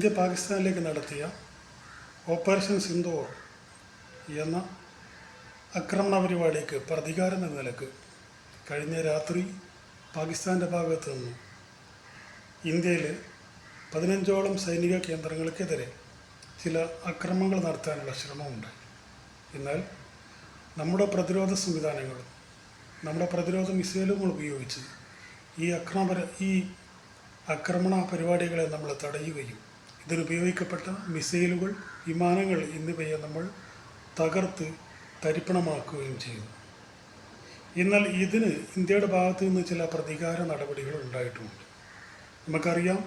India പാകിസ്ഥാനിലേക്ക് നടത്തിയ operation Sindoor എന്ന ആക്രമണ പരിപാടിക്ക് പ്രതികാരം എന്ന നിലക്ക് കഴിഞ്ഞ രാത്രി പാകിസ്ഥാൻ്റെ ഭാഗത്തു നിന്ന് ഇന്ത്യയിൽ 15ഓളം സൈനിക കേന്ദ്രങ്ങൾക്കെതിരെ ചില ആക്രമണങ്ങൾ നടത്താനുള്ള ശ്രമമുണ്ടായി. എന്നാൽ നമ്മുടെ പ്രതിരോധ സംവിധാനങ്ങളും നമ്മുടെ പ്രതിരോധ മിസൈലുകൾ ഉപയോഗിച്ച് ഈ ആക്രമണ പരിപാടികളെ നമ്മൾ തടയുകയും ഇതിനുപയോഗിക്കപ്പെട്ട മിസൈലുകൾ, വിമാനങ്ങൾ എന്നിവയെ നമ്മൾ തകർത്ത് തരിപ്പണമാക്കുകയും ചെയ്തു. എന്നാൽ ഇതിന് ഇന്ത്യയുടെ ഭാഗത്തു നിന്ന് ചില പ്രതികാര നടപടികൾ ഉണ്ടായിട്ടുമുണ്ട്. നമുക്കറിയാം,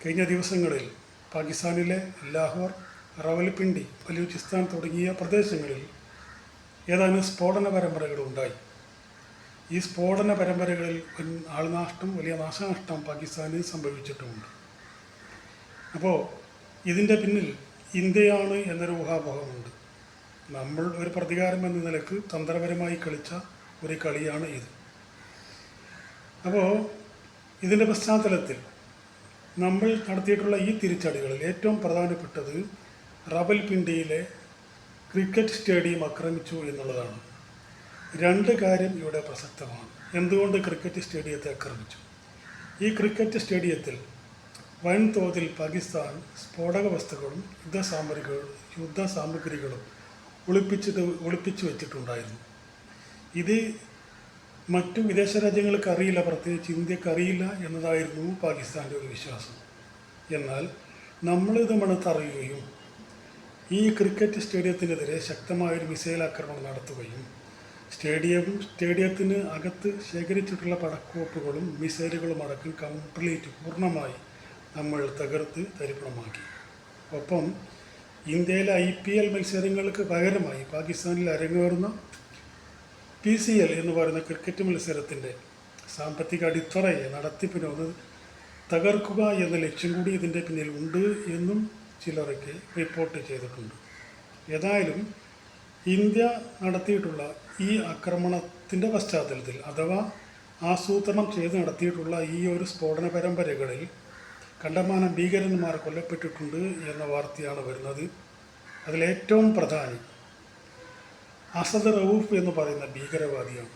കഴിഞ്ഞ ദിവസങ്ങളിൽ പാകിസ്ഥാനിലെ ലാഹോർ, റാവൽപിണ്ടി, ബലൂചിസ്ഥാൻ തുടങ്ങിയ പ്രദേശങ്ങളിൽ ഏതാനും സ്ഫോടന പരമ്പരകൾ ഉണ്ടായി. ഈ സ്ഫോടന പരമ്പരകളിൽ ആൾനാശം, വലിയ നാശനഷ്ടം പാകിസ്ഥാനിൽ സംഭവിച്ചിട്ടുമുണ്ട്. അപ്പോൾ ഇതിൻ്റെ പിന്നിൽ ഇന്ത്യയാണ് എന്നൊരു ഊഹാപോഹമുണ്ട്. നമ്മൾ ഒരു പ്രതികാരം എന്ന നിലക്ക് തന്ത്രപരമായി കളിച്ച ഒരു കളിയാണ് ഇത്. അപ്പോൾ ഇതിൻ്റെ പശ്ചാത്തലത്തിൽ നമ്മൾ നടത്തിയിട്ടുള്ള ഈ തിരിച്ചടികളിൽ ഏറ്റവും പ്രധാനപ്പെട്ടത് റാവൽപിണ്ടിയിലെ ക്രിക്കറ്റ് സ്റ്റേഡിയം ആക്രമിച്ചു എന്നുള്ളതാണ്. രണ്ട് കാര്യം ഇവിടെ പ്രസക്തമാണ്. എന്തുകൊണ്ട് ക്രിക്കറ്റ് സ്റ്റേഡിയത്തെ ആക്രമിച്ചു? ഈ ക്രിക്കറ്റ് സ്റ്റേഡിയത്തിൽ വൻതോതിൽ പാകിസ്ഥാൻ സ്ഫോടക വസ്തുക്കളും യുദ്ധസാമഗ്രികളും ഒളിപ്പിച്ചു വെച്ചിട്ടുണ്ടായിരുന്നു. ഇത് മറ്റു വിദേശ രാജ്യങ്ങൾക്ക് അറിയില്ല, പ്രത്യേകിച്ച് ഇന്ത്യക്ക് അറിയില്ല എന്നതായിരുന്നു പാകിസ്ഥാൻ്റെ ഒരു വിശ്വാസം. എന്നാൽ നമ്മളിത് മണത്തറിയുകയും ഈ ക്രിക്കറ്റ് സ്റ്റേഡിയത്തിനെതിരെ ശക്തമായൊരു മിസൈൽ ആക്രമണം നടത്തുകയും സ്റ്റേഡിയത്തിന് അകത്ത് ശേഖരിച്ചിട്ടുള്ള പടക്കോപ്പുകളും മിസൈലുകളും അടക്കം പൂർണ്ണമായി നമ്മൾ തകർത്ത് തരിപ്പണമാക്കി. ഒപ്പം ഇന്ത്യയിലെ IPL മത്സരങ്ങൾക്ക് പകരമായി പാകിസ്ഥാനിൽ അരങ്ങേറുന്ന PCL എന്ന് പറയുന്ന ക്രിക്കറ്റ് മത്സരത്തിൻ്റെ സാമ്പത്തിക അടിത്തറയെ, നടത്തിപ്പിനൊന്ന് തകർക്കുക എന്ന ലക്ഷ്യം കൂടി ഇതിൻ്റെ പിന്നിൽ ഉണ്ട് എന്നും ചിലരൊക്കെ റിപ്പോർട്ട് ചെയ്തിട്ടുണ്ട്. ഏതായാലും ഇന്ത്യ നടത്തിയിട്ടുള്ള ഈ ആക്രമണത്തിൻ്റെ പശ്ചാത്തലത്തിൽ, അഥവാ ആസൂത്രണം ചെയ്ത് നടത്തിയിട്ടുള്ള ഈ ഒരു സ്ഫോടന പരമ്പരകളിൽ കണ്ടമാനം ഭീകരന്മാർ കൊല്ലപ്പെട്ടിട്ടുണ്ട് എന്ന വാർത്തയാണ് വരുന്നത്. അതിലേറ്റവും പ്രധാനി അസദ് റഊഫ് എന്ന് പറയുന്ന ഭീകരവാദിയാണ്.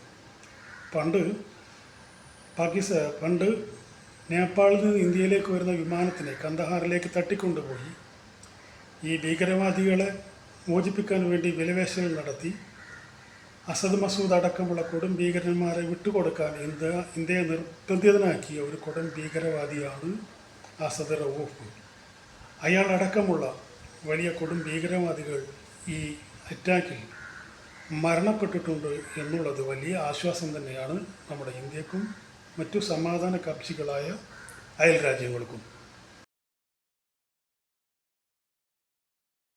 പണ്ട് നേപ്പാളിൽ നിന്ന് ഇന്ത്യയിലേക്ക് വരുന്ന വിമാനത്തിനെ കന്ദഹാറിലേക്ക് തട്ടിക്കൊണ്ടുപോയി ഈ ഭീകരവാദികളെ മോചിപ്പിക്കാൻ വേണ്ടി വിലപേശൽ നടത്തി അസദ് മസൂദ് അടക്കമുള്ള കൊടും ഭീകരന്മാരെ വിട്ടുകൊടുക്കാൻ ഇന്ത്യയെ നിർബന്ധിതനാക്കിയ ഒരു കൊടും ഭീകരവാദിയാണ് അസദ് റഊഫ്. അയാളടക്കമുള്ള വലിയ കൊടും ഭീകരവാദികൾ ഈ അറ്റാക്കിൽ മരണപ്പെട്ടിട്ടുണ്ട് എന്നുള്ളത് വലിയ ആശ്വാസം തന്നെയാണ് നമ്മുടെ ഇന്ത്യക്കും മറ്റു സമാധാന കക്ഷികളായ അയൽ രാജ്യങ്ങൾക്കും.